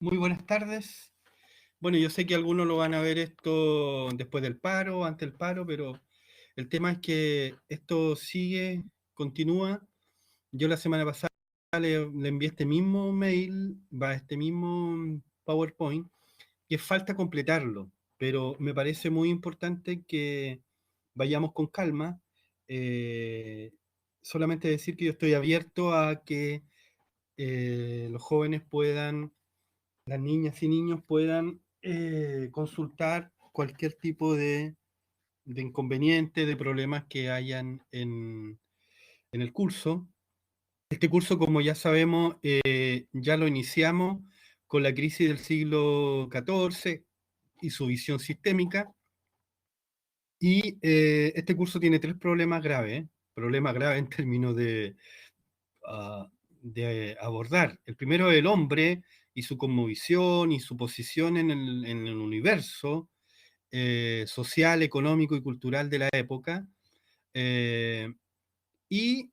Muy buenas tardes. Bueno, yo sé que algunos lo van a ver esto después del paro, ante el paro, pero el tema es que esto sigue, continúa. Yo la semana pasada le envié este mismo mail, va este mismo PowerPoint, que falta completarlo, pero me parece muy importante que vayamos con calma. Eh, Solamente decir que yo estoy abierto a que los jóvenes puedan, las niñas y niños puedan consultar cualquier tipo de inconveniente, de problemas que hayan en el curso. Este curso, como ya sabemos, ya lo iniciamos con la crisis del siglo XIV y su visión sistémica. Y este curso tiene tres problemas graves, problemas graves en términos de abordar. El primero es el hombre y su cosmovisión y su posición en el universo social, económico y cultural de la época. eh, y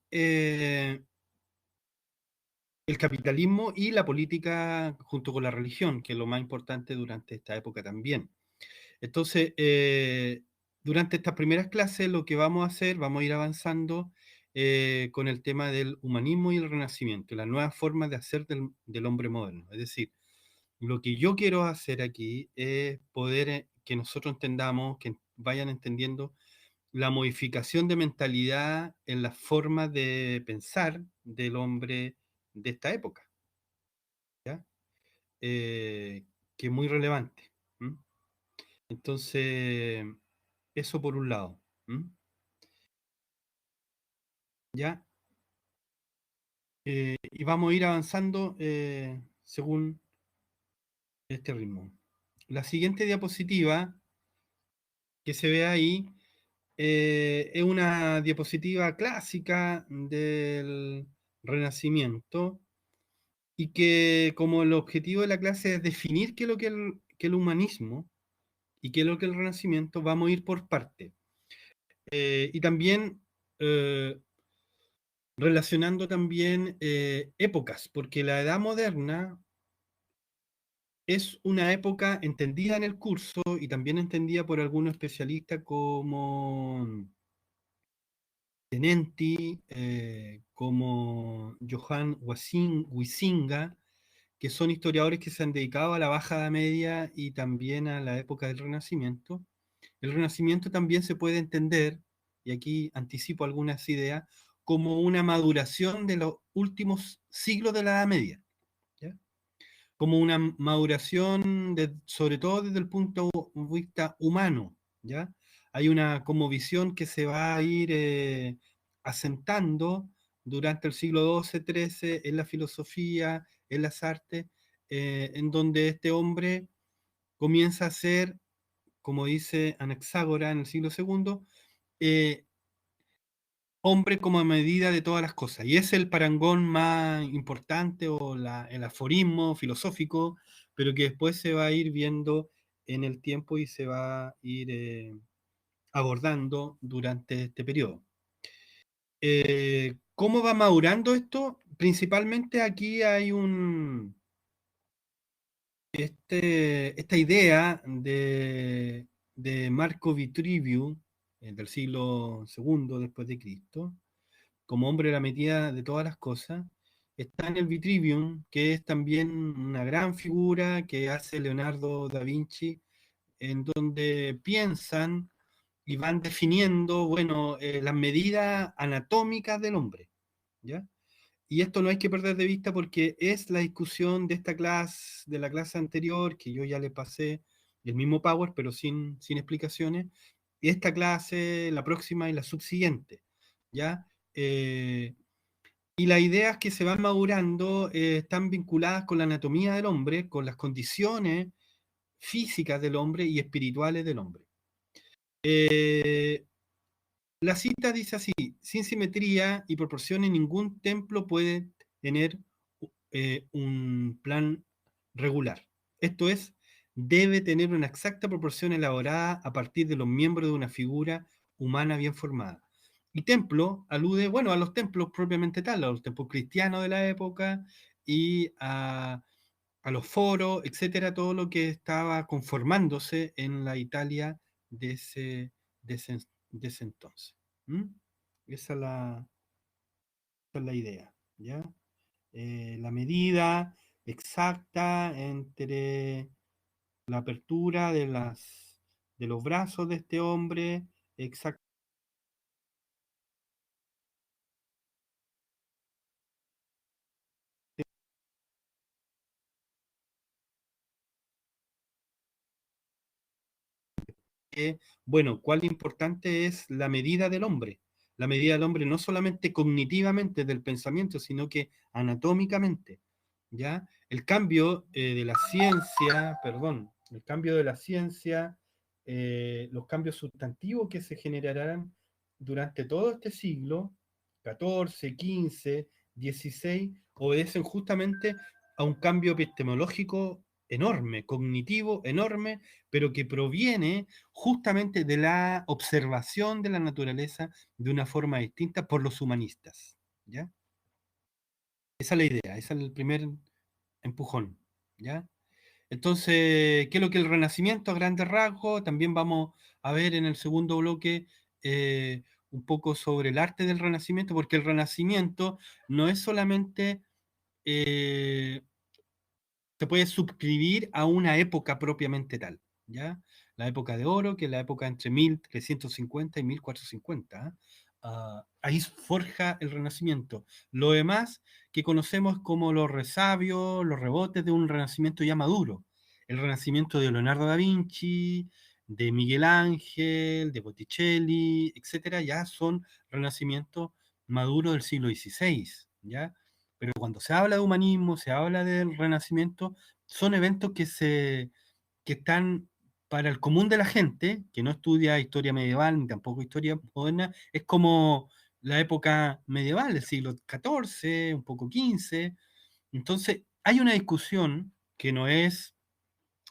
el capitalismo y la política junto con la religión, que es lo más importante durante esta época también. Entonces, durante estas primeras clases lo que vamos a hacer, vamos a ir avanzando con el tema del humanismo y el renacimiento, las nuevas formas de hacer del hombre moderno. Es decir, lo que yo quiero hacer aquí es poder que nosotros entendamos, que vayan entendiendo la modificación de mentalidad en las formas de pensar del hombre de esta época, ¿ya? Que es muy relevante. ¿M? Entonces, eso por un lado. ¿M? ¿Ya? Y vamos a ir avanzando según este ritmo. La siguiente diapositiva que se ve ahí es una diapositiva clásica del Renacimiento y que como el objetivo de la clase es definir qué es lo que el humanismo y qué es lo que el Renacimiento, vamos a ir por parte. Y también relacionando también épocas, porque la Edad Moderna es una época entendida en el curso y también entendida por algunos especialistas como Tenenti, como Johann Huizinga, que son historiadores que se han dedicado a la Baja Edad Media y también a la época del Renacimiento. El Renacimiento también se puede entender, y aquí anticipo algunas ideas, como una maduración de los últimos siglos de la Edad Media, ¿ya? Como una maduración, sobre todo desde el punto de vista humano, ¿ya? Hay una como visión que se va a ir asentando durante el siglo XII, XIII, en la filosofía, en las artes, en donde este hombre comienza a ser, como dice Anaxágora en el siglo II, eh, hombre como medida de todas las cosas. Y es el parangón más importante o el aforismo filosófico, pero que después se va a ir viendo en el tiempo y se va a ir abordando durante este periodo. ¿Cómo va madurando esto? Principalmente aquí hay esta idea de Marco Vitruvius, del siglo II después de Cristo, como hombre de la medida de todas las cosas, está en el Vitrivium, que es también una gran figura que hace Leonardo da Vinci, en donde piensan y van definiendo, bueno, las medidas anatómicas del hombre, ¿ya? Y esto no hay que perder de vista porque es la discusión de esta clase, de la clase anterior, que yo ya le pasé el mismo Power, pero sin explicaciones, y esta clase, la próxima y la subsiguiente, ¿ya? Y las ideas que se van madurando están vinculadas con la anatomía del hombre, con las condiciones físicas del hombre y espirituales del hombre. Eh, la cita dice así: sin simetría y proporciones, ningún templo puede tener un plan regular. Esto es, debe tener una exacta proporción elaborada a partir de los miembros de una figura humana bien formada. Y templo alude, bueno, a los templos propiamente tal, a los templos cristianos de la época y a los foros, etcétera, todo lo que estaba conformándose en la Italia de de ese, de ese entonces. ¿Mm? Esa es esa es la idea, ¿ya? La medida exacta entre la apertura de los brazos de este hombre, exactamente bueno, cuál importante es la medida del hombre. La medida del hombre no solamente cognitivamente del pensamiento, sino que anatómicamente, ¿ya? El cambio de la ciencia, perdón, el cambio de la ciencia, los cambios sustantivos que se generarán durante todo este siglo, 14, 15, 16, obedecen justamente a un cambio epistemológico enorme, cognitivo enorme, pero que proviene justamente de la observación de la naturaleza de una forma distinta por los humanistas, ¿ya? Esa es la idea, ese es el primer empujón, ¿ya? Entonces, ¿qué es lo que el Renacimiento a grandes rasgos? También vamos a ver en el segundo bloque eh, un poco sobre el arte del Renacimiento, porque el Renacimiento no es solamente eh, se puede suscribir a una época propiamente tal, ¿ya? La época de oro, que es la época entre 1350 y 1450. ¿Ah? Ahí forja el Renacimiento. Lo demás que conocemos como los resabios, los rebotes de un Renacimiento ya maduro. El Renacimiento de Leonardo da Vinci, de Miguel Ángel, de Botticelli, etcétera, ya son renacimientos maduros del siglo XVI, ¿ya? Pero cuando se habla de humanismo, se habla del renacimiento, son eventos que están para el común de la gente, que no estudia historia medieval ni tampoco historia moderna, es como la época medieval, el siglo XIV, un poco XV. Entonces, hay una discusión que no es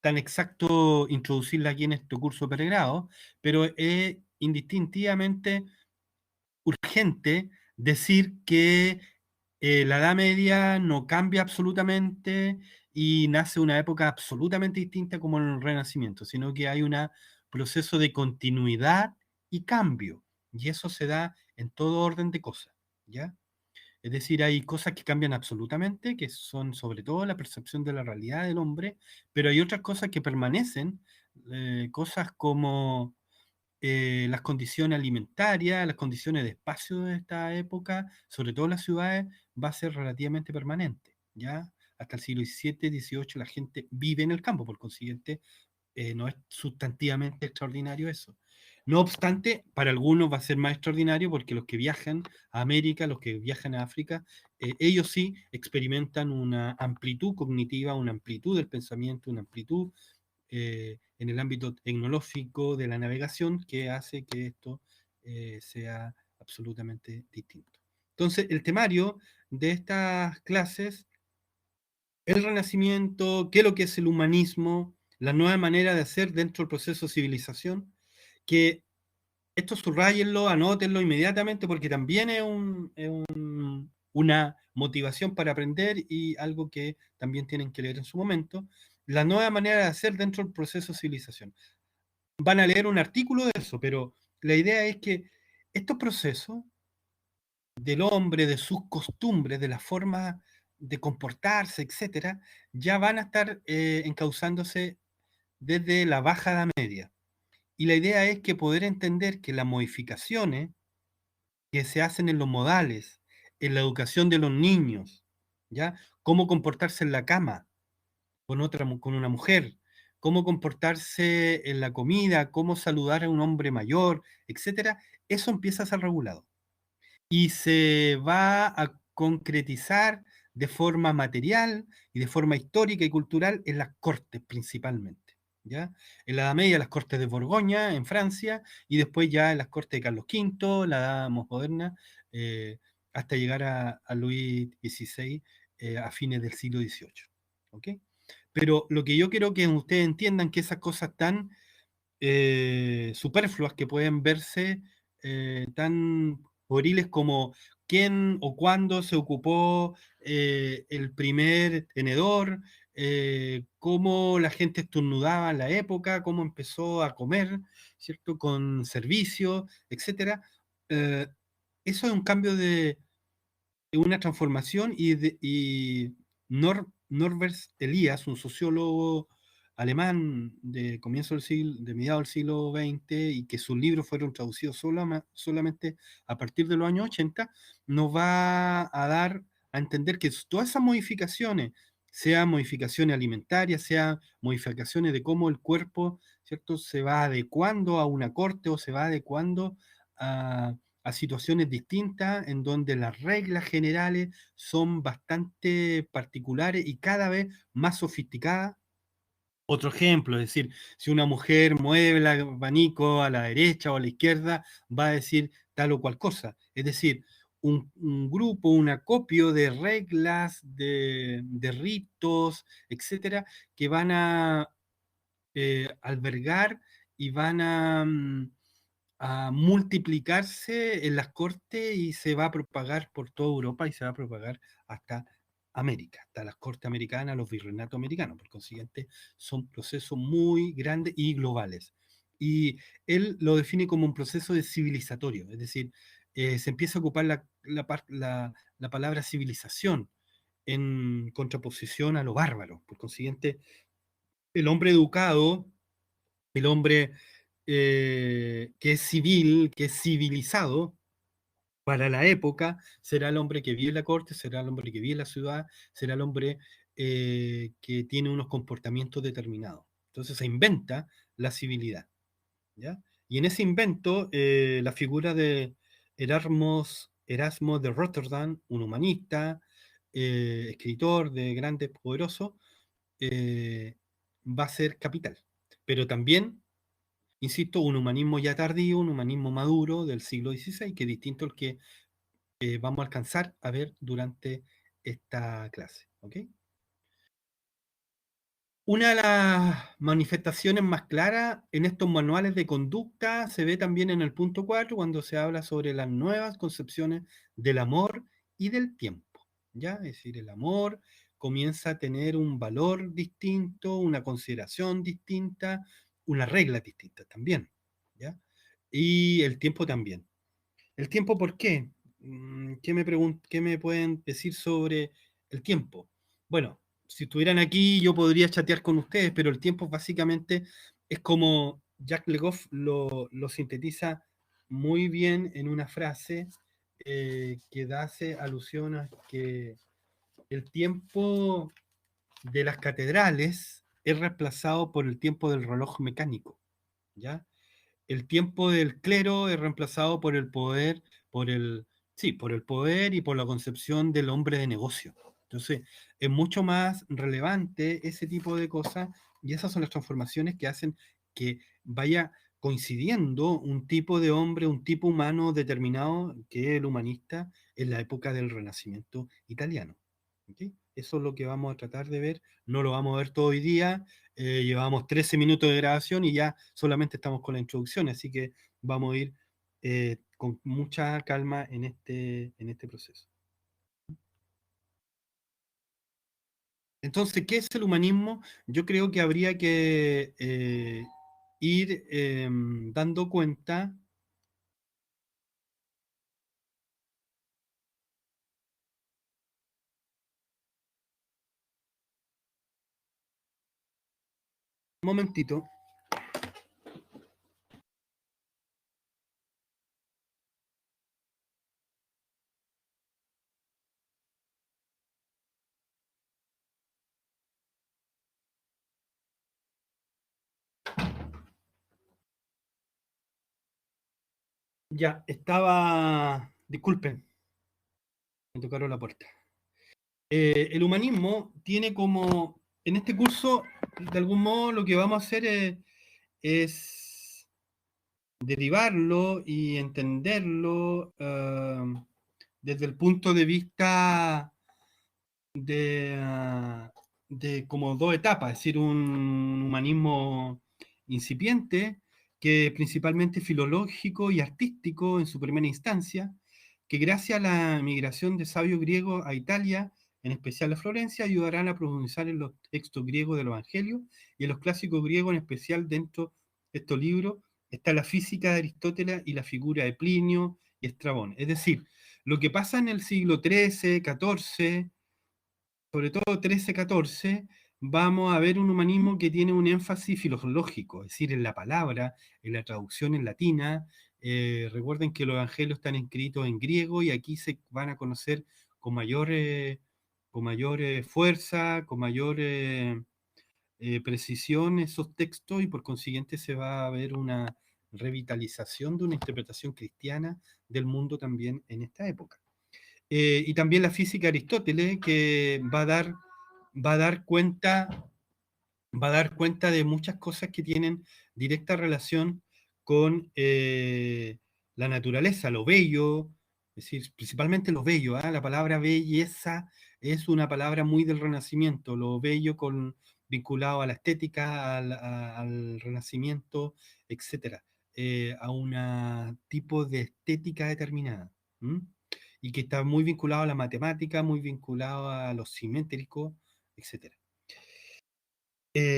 tan exacto introducirla aquí en este curso de pregrado, pero es indistintivamente urgente decir que la Edad Media no cambia absolutamente y nace una época absolutamente distinta como el Renacimiento, sino que hay un proceso de continuidad y cambio, y eso se da en todo orden de cosas, ¿ya? Es decir, hay cosas que cambian absolutamente, que son sobre todo la percepción de la realidad del hombre, pero hay otras cosas que permanecen, cosas como las condiciones alimentarias, las condiciones de espacio de esta época, sobre todo en las ciudades, va a ser relativamente permanente, ¿ya? Hasta el siglo XVII, XVIII la gente vive en el campo, por consiguiente, no es sustantivamente extraordinario eso. No obstante, para algunos va a ser más extraordinario porque los que viajan a América, los que viajan a África, ellos sí experimentan una amplitud cognitiva, una amplitud del pensamiento, una amplitud en el ámbito tecnológico de la navegación que hace que esto sea absolutamente distinto. Entonces, el temario de estas clases, el Renacimiento, qué es lo que es el humanismo, la nueva manera de hacer dentro del proceso de civilización, que esto subrayenlo, anótenlo inmediatamente porque también es una motivación para aprender y algo que también tienen que leer en su momento, la nueva manera de hacer dentro del proceso de civilización. Van a leer un artículo de eso, pero la idea es que estos procesos del hombre, de sus costumbres, de la forma de comportarse, etcétera, ya van a estar encauzándose desde la baja edad media. Y la idea es que poder entender que las modificaciones que se hacen en los modales, en la educación de los niños, ¿ya? Cómo comportarse en la cama con con una mujer, cómo comportarse en la comida, cómo saludar a un hombre mayor, etcétera, eso empieza a ser regulado y se va a concretizar de forma material y de forma histórica y cultural en las cortes principalmente. ¿Ya? En la Edad Media, las cortes de Borgoña, en Francia, y después ya en las cortes de Carlos V, la Edad más moderna, eh, hasta llegar a Luis XVI a fines del siglo XVIII. ¿Ok? Pero lo que yo quiero que ustedes entiendan que esas cosas tan superfluas que pueden verse tan pueriles como quién o cuándo se ocupó el primer tenedor, cómo la gente estornudaba en la época, cómo empezó a comer, ¿cierto? Con servicios, etcétera. Eh, Eso es un cambio de una transformación y Norbert Elias, un sociólogo alemán de comienzo del siglo, de mediados del siglo XX y que sus libros fueron traducidos solamente a partir de los años 80, nos va a dar a entender que todas esas modificaciones, sean modificaciones alimentarias, sean modificaciones de cómo el cuerpo, ¿cierto?, se va adecuando a una corte o se va adecuando a situaciones distintas en donde las reglas generales son bastante particulares y cada vez más sofisticadas. Otro ejemplo, es decir, si una mujer mueve el abanico a la derecha o a la izquierda, va a decir tal o cual cosa. Es decir, un grupo, un acopio de reglas, de ritos, etcétera, que van a albergar y van a multiplicarse en las cortes y se va a propagar por toda Europa y se va a propagar hasta América, hasta las cortes americanas, los virreinatos americanos. Por consiguiente, son procesos muy grandes y globales. Y él lo define como un proceso de civilizatorio, es decir, se empieza a ocupar la palabra civilización en contraposición a lo bárbaro. Por consiguiente, el hombre educado, el hombre que es civil, que es civilizado para la época, será el hombre que vive en la corte, será el hombre que vive en la ciudad, será el hombre que tiene unos comportamientos determinados. Entonces se inventa la civilidad, ¿ya? Y en ese invento, la figura de Erasmo de Rotterdam, un humanista, escritor de grande, poderoso, eh, va a ser capital. Pero también, insisto, un humanismo ya tardío, un humanismo maduro del siglo XVI, que es distinto al que vamos a alcanzar a ver durante esta clase. ¿Ok? Una de las manifestaciones más claras en estos manuales de conducta se ve también en el punto 4 cuando se habla sobre las nuevas concepciones del amor y del tiempo. ¿Ya? Es decir, el amor comienza a tener un valor distinto, una consideración distinta, unas reglas distintas también. ¿Ya? Y el tiempo también. ¿El tiempo por qué? ¿Qué me pueden decir sobre el tiempo? Bueno, si estuvieran aquí yo podría chatear con ustedes, pero el tiempo básicamente es como Jacques Legoff lo sintetiza muy bien en una frase que hace alusión a que el tiempo de las catedrales es reemplazado por el tiempo del reloj mecánico, ¿ya? El tiempo del clero es reemplazado por el poder, por el, sí, por el poder y por la concepción del hombre de negocio. Entonces, es mucho más relevante ese tipo de cosas y esas son las transformaciones que hacen que vaya coincidiendo un tipo de hombre, un tipo humano determinado que es el humanista en la época del Renacimiento italiano. ¿Okay? Eso es lo que vamos a tratar de ver, no lo vamos a ver todo hoy día, llevamos 13 minutos de grabación y ya solamente estamos con la introducción, así que vamos a ir con mucha calma en este proceso. Entonces, ¿qué es el humanismo? Yo creo que habría que ir dando cuenta. Un momentito. Ya, estaba. Disculpen, me tocaron la puerta. El humanismo tiene como. En este curso, de algún modo, lo que vamos a hacer es derivarlo y entenderlo desde el punto de vista de, de como dos etapas, es decir, un humanismo incipiente, que es principalmente filológico y artístico en su primera instancia, que gracias a la migración de sabios griegos a Italia en especial la Florencia, ayudarán a profundizar en los textos griegos del Evangelio y en los clásicos griegos, en especial dentro de estos libros está la física de Aristóteles y la figura de Plinio y Estrabón. Es decir, lo que pasa en el siglo XIII, XIV, sobre todo 13-14, vamos a ver un humanismo que tiene un énfasis filológico, es decir, en la palabra, en la traducción en latina. Recuerden que los evangelios están escritos en griego y aquí se van a conocer con mayor, con mayor fuerza, con mayor precisión esos textos y por consiguiente se va a ver una revitalización de una interpretación cristiana del mundo también en esta época. Y también la física de Aristóteles, que va a dar cuenta, va a dar cuenta de muchas cosas que tienen directa relación con la naturaleza, lo bello, es decir, principalmente lo bello, ¿eh? La palabra belleza es una palabra muy del Renacimiento, lo bello vinculado a la estética, al Renacimiento, etcétera, a un tipo de estética determinada. ¿M? Y que está muy vinculado a la matemática, muy vinculado a lo simétrico, etcétera.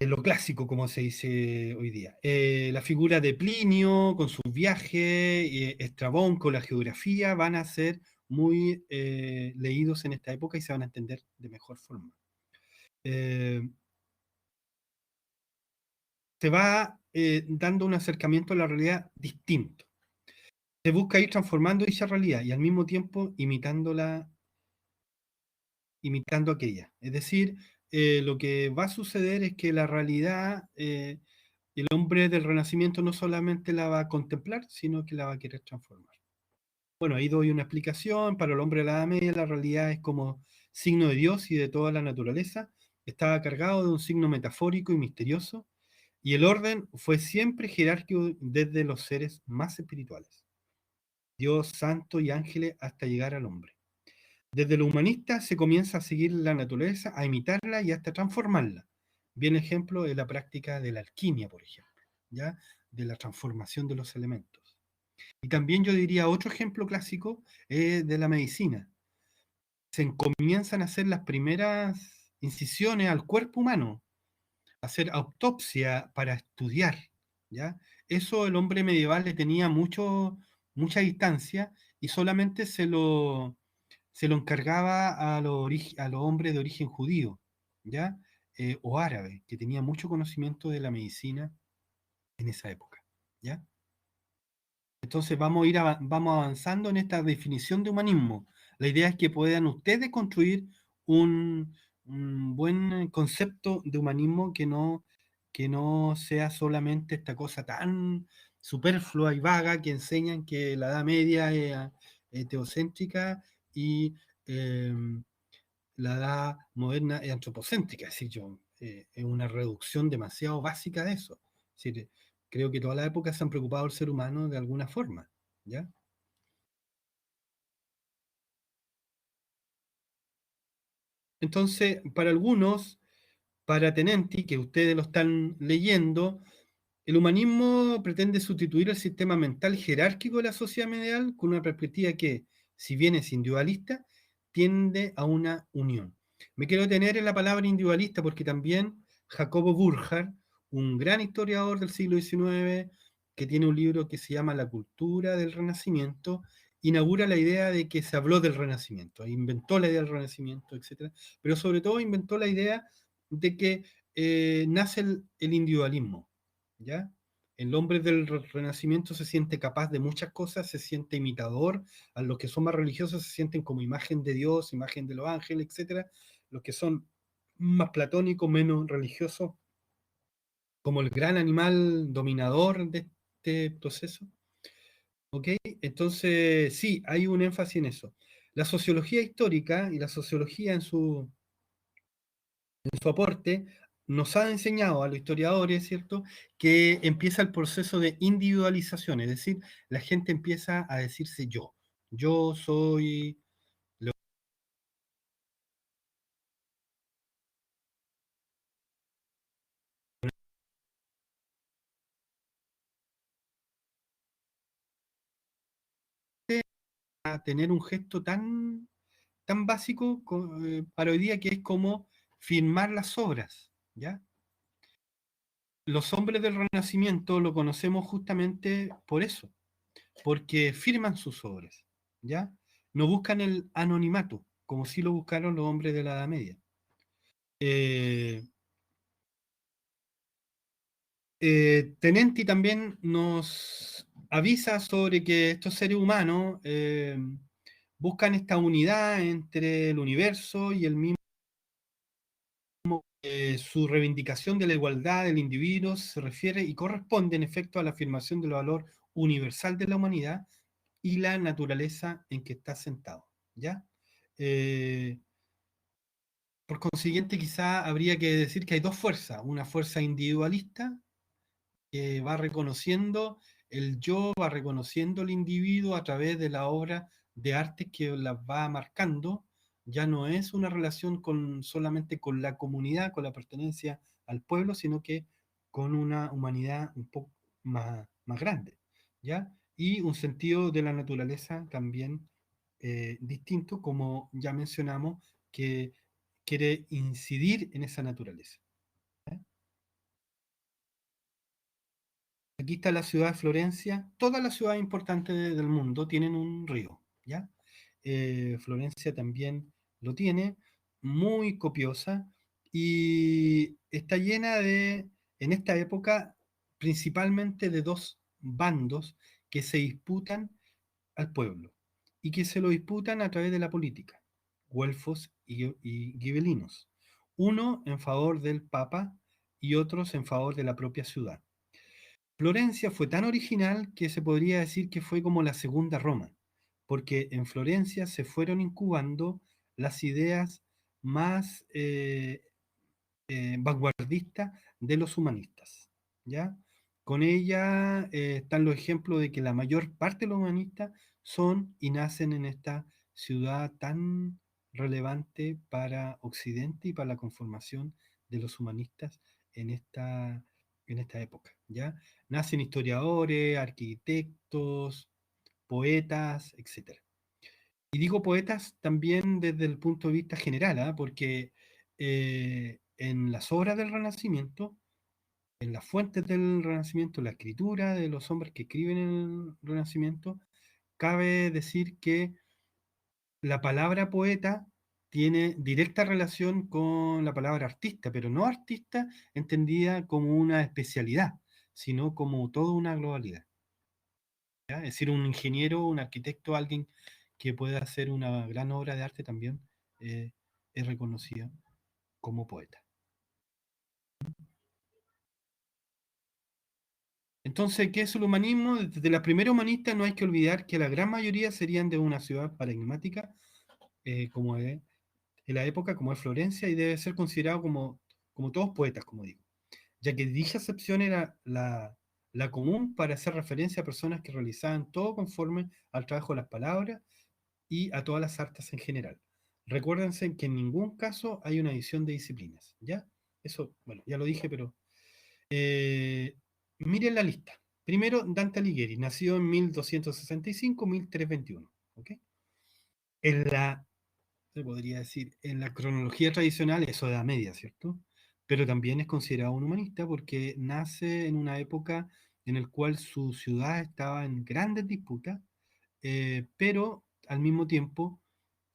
Lo clásico, como se dice hoy día. La figura de Plinio con sus viajes, Estrabón con la geografía, van a ser muy leídos en esta época y se van a entender de mejor forma. Eh, Se va dando un acercamiento a la realidad distinto. Se busca ir transformando dicha realidad y al mismo tiempo imitando aquella. Es decir, lo que va a suceder es que la realidad el hombre del Renacimiento no solamente la va a contemplar, sino que la va a querer transformar. Bueno, ahí doy una explicación. Para el hombre de la Edad Media, la realidad es como signo de Dios y de toda la naturaleza. Estaba cargado de un signo metafórico y misterioso, y el orden fue siempre jerárquico desde los seres más espirituales, Dios, santo y ángeles, hasta llegar al hombre. Desde lo humanista se comienza a seguir la naturaleza, a imitarla y hasta transformarla. Bien ejemplo es la práctica de la alquimia, por ejemplo, ¿ya? De la transformación de los elementos. Y también yo diría otro ejemplo clásico de la medicina. Se comienzan a hacer las primeras incisiones al cuerpo humano, hacer autopsia para estudiar, ¿ya? Eso el hombre medieval le tenía mucha distancia y solamente se lo encargaba a los hombres de origen judío, ¿ya? O árabe, que tenía mucho conocimiento de la medicina en esa época, ¿ya? Entonces vamos avanzando en esta definición de humanismo. La idea es que puedan ustedes construir un buen concepto de humanismo que no sea solamente esta cosa tan superflua y vaga que enseñan que la Edad Media es teocéntrica y eh, la edad moderna es antropocéntrica, es decir, es una reducción demasiado básica de eso. Es decir, creo que todas las épocas se han preocupado del ser humano de alguna forma, ¿ya? Entonces, para algunos, para Tenenti, que ustedes lo están leyendo, el humanismo pretende sustituir el sistema mental jerárquico de la sociedad medieval con una perspectiva que, si bien es individualista, tiende a una unión. Me quiero detener en la palabra individualista porque también Jacobo Burckhardt, un gran historiador del siglo XIX, que tiene un libro que se llama La cultura del Renacimiento, inaugura la idea de que se habló del Renacimiento, inventó la idea del Renacimiento, etcétera, pero sobre todo inventó la idea de que nace el individualismo, ¿ya? El hombre del Renacimiento se siente capaz de muchas cosas, se siente imitador, a los que son más religiosos se sienten como imagen de Dios, imagen de los ángeles, etcétera. Los que son más platónicos, menos religiosos, como el gran animal dominador de este proceso. ¿Ok? Entonces, sí, hay un énfasis en eso. La sociología histórica y la sociología en su aporte, nos ha enseñado a los historiadores, ¿cierto?, que empieza el proceso de individualización, es decir, la gente empieza a decirse yo soy lo que a tener un gesto tan, tan básico para hoy día, que es como firmar las obras, ¿ya? Los hombres del Renacimiento lo conocemos justamente por eso, porque firman sus obras, ¿ya? No buscan el anonimato, como sí lo buscaron los hombres de la Edad Media. Eh, Tenenti también nos avisa sobre que estos seres humanos buscan esta unidad entre el universo y el mismo. Su reivindicación de la igualdad del individuo se refiere y corresponde en efecto a la afirmación del valor universal de la humanidad y la naturaleza en que está sentado, ¿ya? Eh, por consiguiente, quizá habría que decir que hay dos fuerzas: una fuerza individualista que va reconociendo el yo, va reconociendo el individuo a través de la obra de arte que las va marcando. Ya no es una relación solamente con la comunidad, con la pertenencia al pueblo, sino que con una humanidad un poco más grande, ¿ya? Y un sentido de la naturaleza también distinto, como ya mencionamos, que quiere incidir en esa naturaleza. Aquí está la ciudad de Florencia. Todas las ciudades importantes del mundo tienen un río, ¿ya? Florencia también lo tiene, muy copiosa, y está llena en esta época, principalmente de dos bandos que se disputan al pueblo, y que se lo disputan a través de la política: güelfos y gibelinos. Uno en favor del Papa y otros en favor de la propia ciudad. Florencia fue tan original que se podría decir que fue como la segunda Roma, porque en Florencia se fueron incubando las ideas más vanguardistas de los humanistas, ¿ya? Con ella están los ejemplos de que la mayor parte de los humanistas son y nacen en esta ciudad tan relevante para Occidente y para la conformación de los humanistas en esta época, ¿ya? Nacen historiadores, arquitectos, poetas, etcétera. Y digo poetas también desde el punto de vista general, ¿ah? Porque en las obras del Renacimiento, en las fuentes del Renacimiento, la escritura de los hombres que escriben en el Renacimiento, cabe decir que la palabra poeta tiene directa relación con la palabra artista, pero no artista entendida como una especialidad, sino como toda una globalidad, ¿ya? Es decir, un ingeniero, un arquitecto, alguien que pueda hacer una gran obra de arte también eh, es reconocido como poeta. Entonces, ¿qué es el humanismo? Desde la primera humanista no hay que olvidar que la gran mayoría serían de una ciudad paradigmática, como es en la época, como es Florencia, y debe ser considerado como todos poetas, como digo, ya que dicha acepción era la común para hacer referencia a personas que realizaban todo conforme al trabajo de las palabras y a todas las artes en general. Recuérdense que en ningún caso hay una división de disciplinas, ¿ya? Eso, bueno, ya lo dije, pero eh, miren la lista. Primero, Dante Alighieri, nació en 1265-1321, ¿ok? En la, se podría decir, en la cronología tradicional, eso de la media, ¿cierto? Pero también es considerado un humanista porque nace en una época en la cual su ciudad estaba en grandes disputas, pero al mismo tiempo,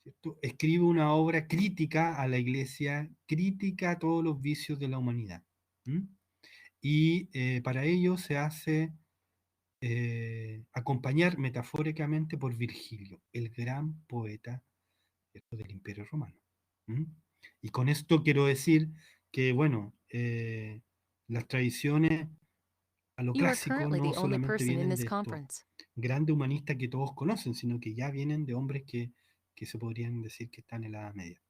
¿cierto?, escribe una obra crítica a la iglesia, crítica a todos los vicios de la humanidad. ¿M? Y para ello se hace acompañar metafóricamente por Virgilio, el gran poeta, ¿cierto?, del Imperio Romano. ¿M? Y con esto quiero decir que, bueno, las tradiciones a lo You are clásico currently no the only solamente person in vienen this de estos conference. grandes humanistas que todos conocen, sino que ya vienen de hombres que se podrían decir que están en la Edad Media.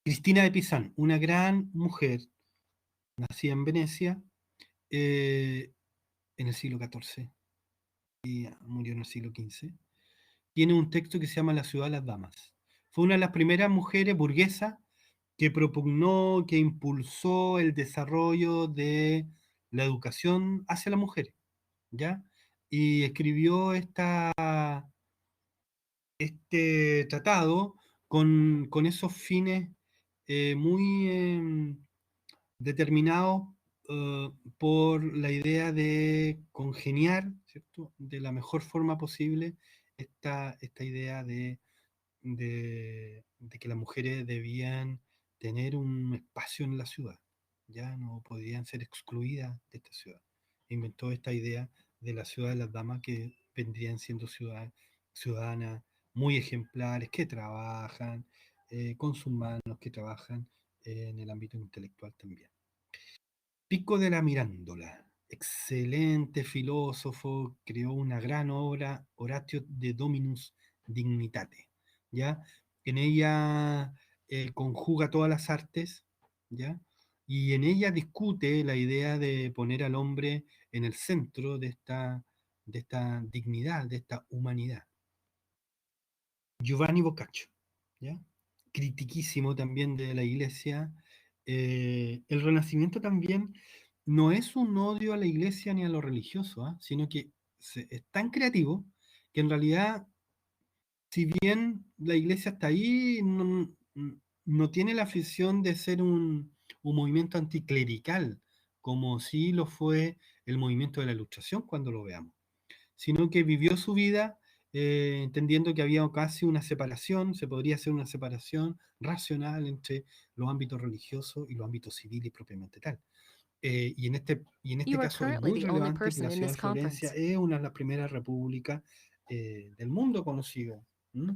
Cristina de Pizán, una gran mujer, nacida en Venecia, eh, en el siglo XIV y murió en el siglo XV, tiene un texto que se llama La ciudad de las damas. Fue una de las primeras mujeres burguesas que propugnó, que impulsó el desarrollo de la educación hacia las mujeres, ¿ya? Y escribió este tratado con esos fines muy determinados por la idea de congeniar, ¿cierto?, de la mejor forma posible esta idea de que las mujeres debían tener un espacio en la ciudad, ya no podían ser excluidas de esta ciudad. Inventó esta idea de la ciudad de las damas que vendrían siendo ciudadanas muy ejemplares, que trabajan con sus manos, que trabajan en el ámbito intelectual también. Pico de la Mirándola, excelente filósofo, creó una gran obra, Horatio de Dominus Dignitate, ¿ya? En ella conjuga todas las artes, ¿ya? Y en ella discute la idea de poner al hombre en el centro de esta dignidad, de esta humanidad. Giovanni Boccaccio, ¿ya? Critiquísimo también de la iglesia. El Renacimiento también no es un odio a la iglesia ni a lo religioso, ¿ah? Sino que es tan creativo que en realidad, si bien la iglesia está ahí, no tiene la afición de ser un movimiento anticlerical, como sí lo fue el movimiento de la Ilustración cuando lo veamos, sino que vivió su vida entendiendo que había casi una separación, se podría hacer una separación racional entre los ámbitos religiosos y los ámbitos civiles propiamente tal. Y en este You are caso es currently muy the only relevante que person la in ciudad this de Florencia conference. es una de las primeras repúblicas del mundo conocido. ¿Mm?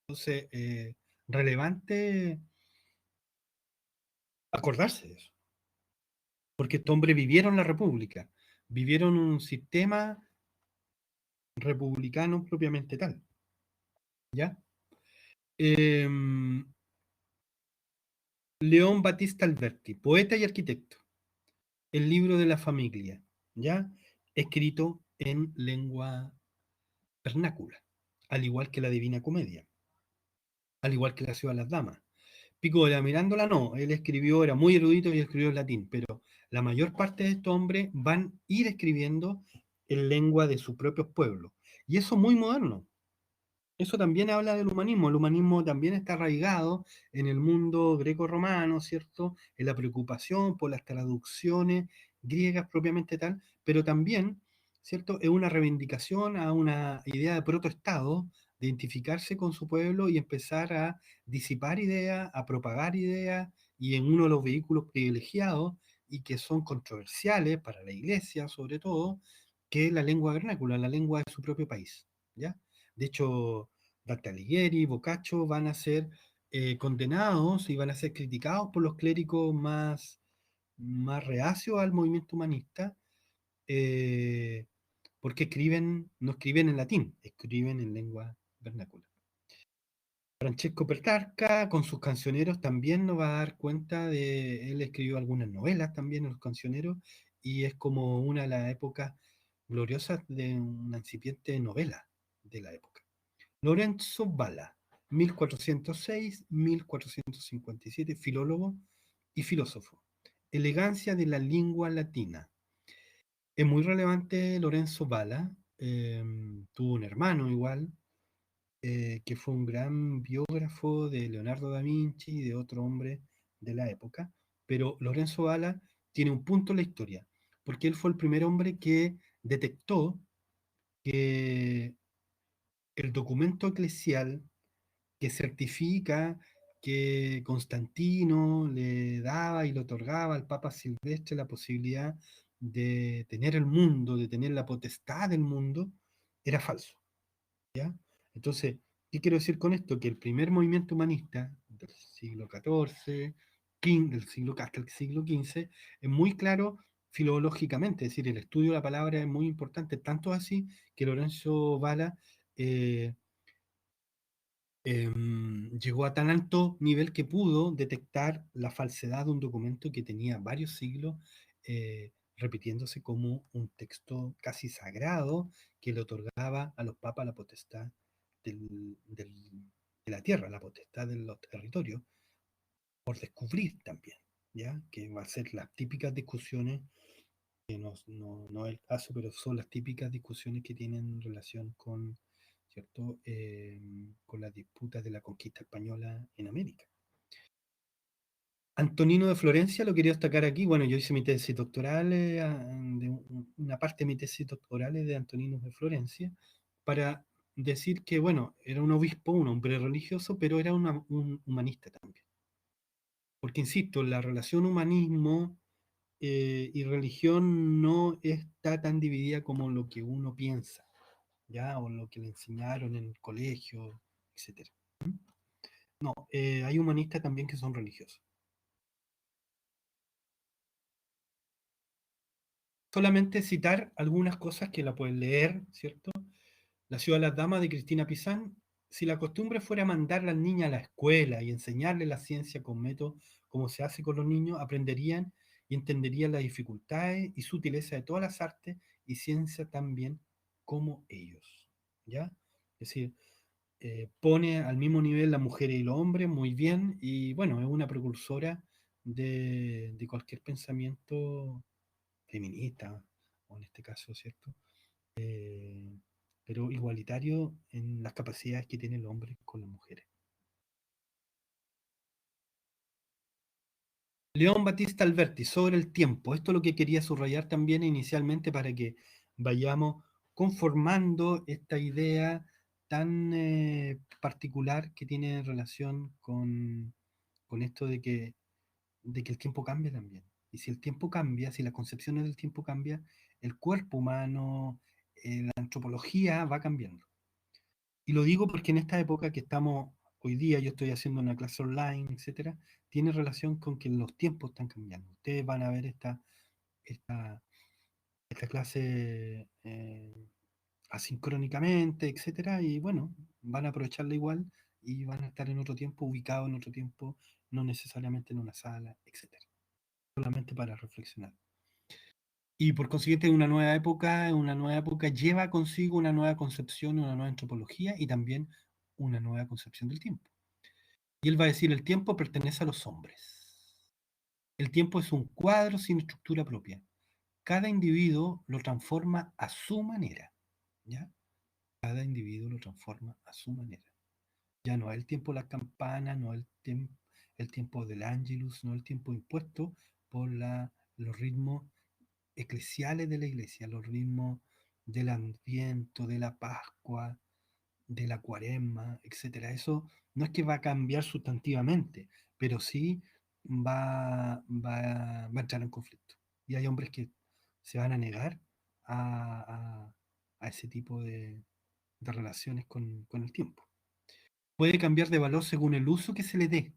Entonces, relevante acordarse de eso, porque estos hombres vivieron la república, vivieron un sistema republicano propiamente tal, ¿ya? León Battista Alberti, poeta y arquitecto. El libro de la familia, ¿ya? Escrito en lengua vernácula, al igual que la Divina Comedia, al igual que la Ciudad de las Damas. Pico de la Mirándola no, él escribió, era muy erudito y escribió en latín, pero la mayor parte de estos hombres van a ir escribiendo en lengua de sus propios pueblos. Y eso es muy moderno. Eso también habla del humanismo. El humanismo también está arraigado en el mundo greco-romano, ¿cierto? En la preocupación por las traducciones griegas propiamente tal, pero también, ¿cierto? Es una reivindicación a una idea de protoestado, de identificarse con su pueblo y empezar a disipar ideas, a propagar ideas, y en uno de los vehículos privilegiados y que son controversiales para la iglesia, sobre todo, que es la lengua vernácula, la lengua de su propio país, ¿ya? De hecho, Dante Alighieri, Boccaccio van a ser condenados y van a ser criticados por los clérigos más reacios al movimiento humanista, eh, porque no escriben en latín, escriben en lengua vernácula. Francesco Petrarca, con sus cancioneros, también nos va a dar cuenta de, él escribió algunas novelas también en los cancioneros, y es como una de las épocas gloriosas de una incipiente novela de la época. Lorenzo Valla, 1406-1457, filólogo y filósofo. Elegancia de la lengua latina. Es muy relevante Lorenzo Valla, tuvo un hermano igual, que fue un gran biógrafo de Leonardo da Vinci y de otro hombre de la época, pero Lorenzo Valla tiene un punto en la historia, porque él fue el primer hombre que detectó que el documento eclesial que certifica que Constantino le daba y le otorgaba al Papa Silvestre la posibilidad de tener el mundo, de tener la potestad del mundo, era falso, ¿ya? Entonces, ¿qué quiero decir con esto? Que el primer movimiento humanista del siglo XIV, del siglo, hasta el siglo XV, es muy claro filológicamente, es decir, el estudio de la palabra es muy importante, tanto así que Lorenzo Valla eh, llegó a tan alto nivel que pudo detectar la falsedad de un documento que tenía varios siglos, repitiéndose como un texto casi sagrado que le otorgaba a los papas la potestad de la tierra, la potestad de los territorios, por descubrir también, ¿ya? Que va a ser las típicas discusiones, que no es el caso, pero son las típicas discusiones que tienen relación con, ¿cierto? Con las disputas de la conquista española en América. Antonino de Florencia lo quería destacar aquí. Bueno, yo hice mi tesis doctoral, una parte de mi tesis doctoral es de Antonino de Florencia, para decir que, bueno, era un obispo, un hombre religioso, pero era un humanista también. Porque, insisto, la relación humanismo y religión no está tan dividida como lo que uno piensa, ¿ya? O lo que le enseñaron en el colegio, etcétera. No, hay humanistas también que son religiosos. Solamente citar algunas cosas que la pueden leer, ¿cierto? La ciudad de las damas de Cristina Pizán. Si la costumbre fuera mandar a las niñas a la escuela y enseñarles la ciencia con métodos como se hace con los niños, aprenderían y entenderían las dificultades y sutileza de todas las artes y ciencias tan bien como ellos. ¿Ya? Es decir, pone al mismo nivel las mujeres y los hombres muy bien y bueno, es una precursora de cualquier pensamiento feminista, o en este caso, ¿cierto? Eh, pero igualitario en las capacidades que tiene el hombre con las mujeres. León Battista Alberti, sobre el tiempo. Esto es lo que quería subrayar también inicialmente para que vayamos conformando esta idea tan particular que tiene relación con esto de que el tiempo cambia también. Y si el tiempo cambia, si las concepciones del tiempo cambian, el cuerpo humano, la antropología va cambiando. Y lo digo porque en esta época que estamos hoy día, yo estoy haciendo una clase online, etcétera, tiene relación con que los tiempos están cambiando. Ustedes van a ver esta, esta clase asincrónicamente, etcétera, y bueno, van a aprovecharla igual y van a estar en otro tiempo, ubicados en otro tiempo, no necesariamente en una sala, etcétera. Solamente para reflexionar. Y por consiguiente, una nueva época lleva consigo una nueva concepción, una nueva antropología y también una nueva concepción del tiempo. Y él va a decir, el tiempo pertenece a los hombres. El tiempo es un cuadro sin estructura propia. Cada individuo lo transforma a su manera. ¿Ya? Cada individuo lo transforma a su manera. Ya no es el tiempo de las campanas, no es el tiempo del Angelus, no es el tiempo impuesto por los ritmos eclesiales de la iglesia, los ritmos del Adviento, de la Pascua, de la Cuaresma, etcétera. Eso no es que va a cambiar sustantivamente, pero sí va a entrar en conflicto. Y hay hombres que se van a negar a ese tipo de relaciones con el tiempo. Puede cambiar de valor según el uso que se le dé.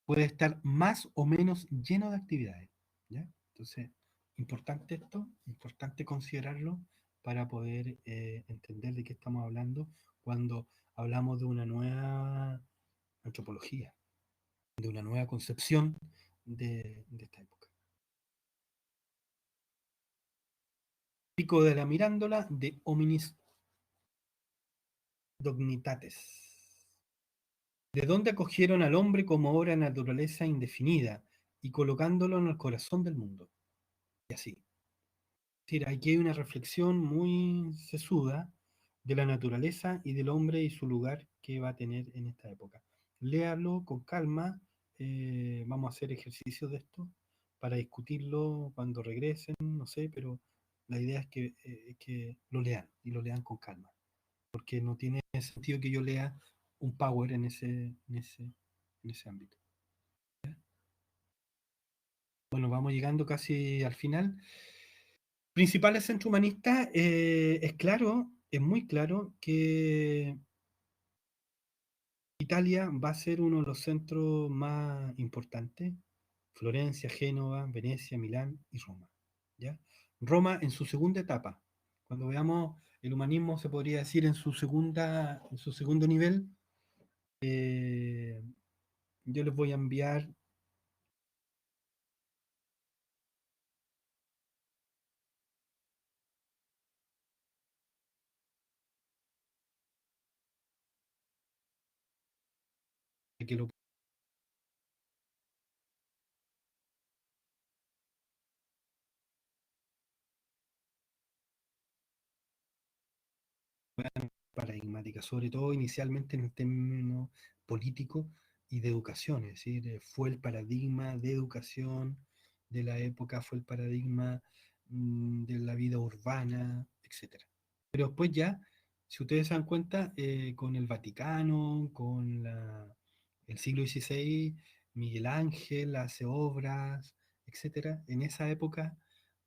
Puede estar más o menos lleno de actividades. ¿Ya? Entonces, importante esto, importante considerarlo para poder entender de qué estamos hablando cuando hablamos de una nueva antropología, de una nueva concepción de esta época. Pico de la Mirándola de Hominis Dignitates. ¿De dónde acogieron al hombre como obra de naturaleza indefinida y colocándolo en el corazón del mundo? Y así. Decir, aquí hay una reflexión muy sesuda de la naturaleza y del hombre y su lugar que va a tener en esta época. Léalo con calma, vamos a hacer ejercicios de esto para discutirlo cuando regresen, no sé, pero la idea es que lo lean y lo lean con calma, porque no tiene sentido que yo lea un power en ese ámbito. Bueno, vamos llegando casi al final. Principales centros humanistas, es claro, es muy claro que Italia va a ser uno de los centros más importantes. Florencia, Génova, Venecia, Milán y Roma. ¿Ya? Roma en su segunda etapa. Cuando veamos el humanismo, se podría decir en su segundo nivel. eh, yo les voy a enviar que lo puedan para paradigmática, sobre todo inicialmente en el término político y de educación, es decir, fue el paradigma de educación de la época, fue el paradigma de la vida urbana, etcétera. Pero después ya, si ustedes se dan cuenta, con el Vaticano, con el siglo XVI, Miguel Ángel hace obras, etcétera. En esa época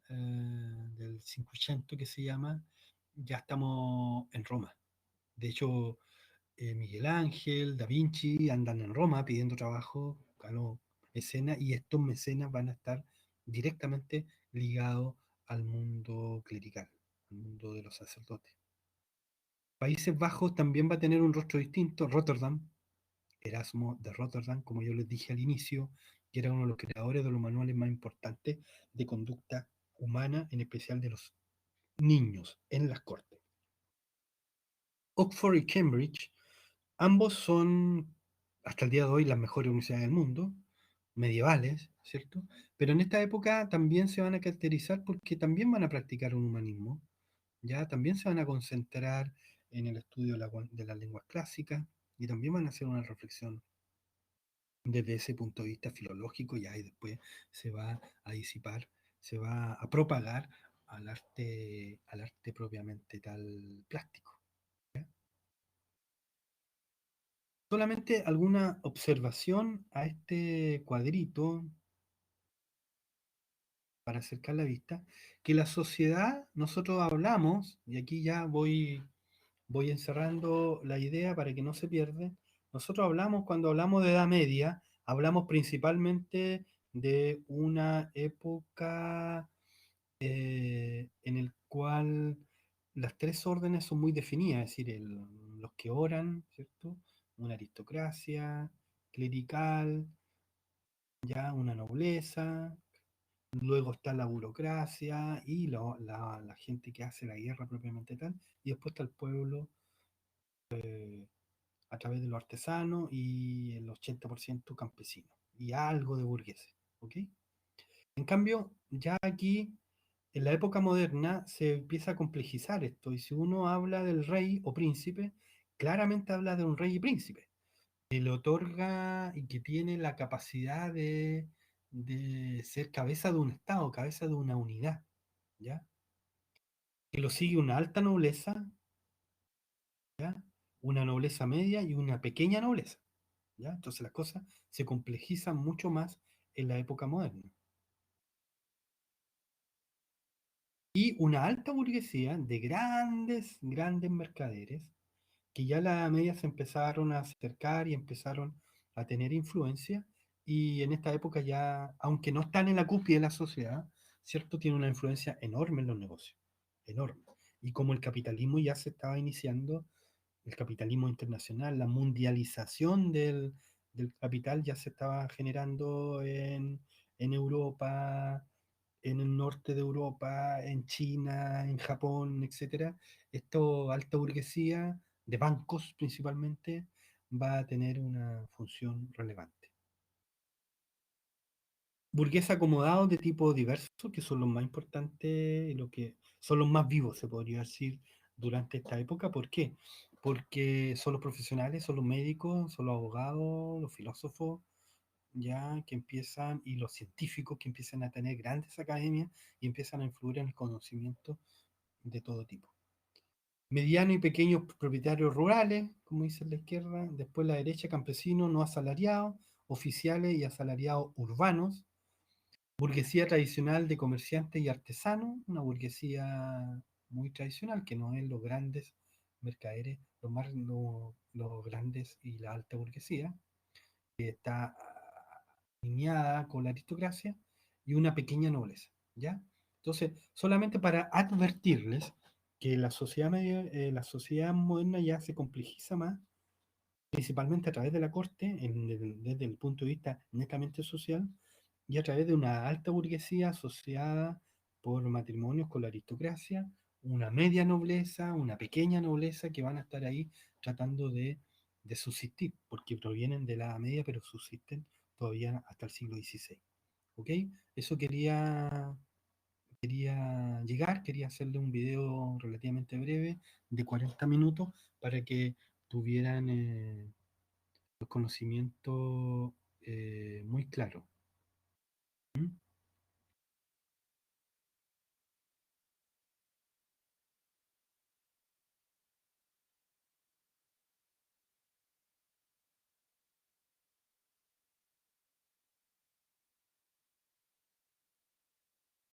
del Cinquecento que se llama, ya estamos en Roma. De hecho, Miguel Ángel, Da Vinci andan en Roma pidiendo trabajo, ganó escena, y estos mecenas van a estar directamente ligados al mundo clerical, al mundo de los sacerdotes. Países Bajos también va a tener un rostro distinto. Rotterdam, Erasmo de Rotterdam, como yo les dije al inicio, que era uno de los creadores de los manuales más importantes de conducta humana, en especial de los niños en las cortes. Oxford y Cambridge, ambos son, hasta el día de hoy, las mejores universidades del mundo, medievales, ¿cierto? Pero en esta época también se van a caracterizar porque también van a practicar un humanismo, ya también se van a concentrar en el estudio de las lenguas clásicas y también van a hacer una reflexión desde ese punto de vista filológico, ya y después se va a disipar, se va a propagar al arte propiamente tal plástico. ¿Ya? Solamente alguna observación a este cuadrito para acercar la vista, que la sociedad, nosotros hablamos, y aquí ya voy encerrando la idea para que no se pierda. Nosotros hablamos, cuando hablamos de Edad Media, hablamos principalmente de una época en el cual las tres órdenes son muy definidas, es decir, los que oran, ¿cierto? Una aristocracia clerical, ya una nobleza, luego está la burocracia y la gente que hace la guerra propiamente tal, y después está el pueblo a través de los artesanos y el 80% campesino y algo de burgueses, ¿ok? En cambio, ya aquí, en la época moderna, se empieza a complejizar esto, y si uno habla del rey o príncipe, claramente habla de un rey y príncipe, que le otorga y que tiene la capacidad de ser cabeza de un estado, cabeza de una unidad, ¿ya? Que lo sigue una alta nobleza, ¿ya? Una nobleza media y una pequeña nobleza, ¿ya? Entonces las cosas se complejizan mucho más en la época moderna. Y una alta burguesía de grandes mercaderes, que ya la media se empezaron a acercar y empezaron a tener influencia, y en esta época ya, aunque no están en la cúspide de la sociedad, ¿cierto? Tiene una influencia enorme en los negocios, enorme. Y como el capitalismo ya se estaba iniciando, el capitalismo internacional, la mundialización del capital ya se estaba generando en Europa, en el norte de Europa, en China, en Japón, etcétera. Esto, alta burguesía, de bancos principalmente, va a tener una función relevante. Burgueses acomodados de tipo diverso, que son los más importantes y lo que son los más vivos, se podría decir, durante esta época. ¿Por qué? Porque son los profesionales, son los médicos, son los abogados, los filósofos, ya que empiezan, y los científicos que empiezan a tener grandes academias y empiezan a influir en el conocimiento de todo tipo. Mediano y pequeños propietarios rurales, como dice la izquierda, después la derecha, campesinos no asalariados, oficiales y asalariados urbanos, burguesía tradicional de comerciantes y artesanos, una burguesía muy tradicional, que no es los grandes mercaderes, los grandes y la alta burguesía, que está alineada con la aristocracia, y una pequeña nobleza, ¿ya? Entonces, solamente para advertirles que la sociedad moderna ya se complejiza más, principalmente a través de la corte, desde el punto de vista netamente social, y a través de una alta burguesía asociada por matrimonios con la aristocracia, una media nobleza, una pequeña nobleza que van a estar ahí tratando de subsistir, porque provienen de la media, pero subsisten todavía hasta el siglo XVI. ¿Ok? Eso quería quería llegar, quería hacerle un video relativamente breve de 40 minutos para que tuvieran los conocimientos muy claros.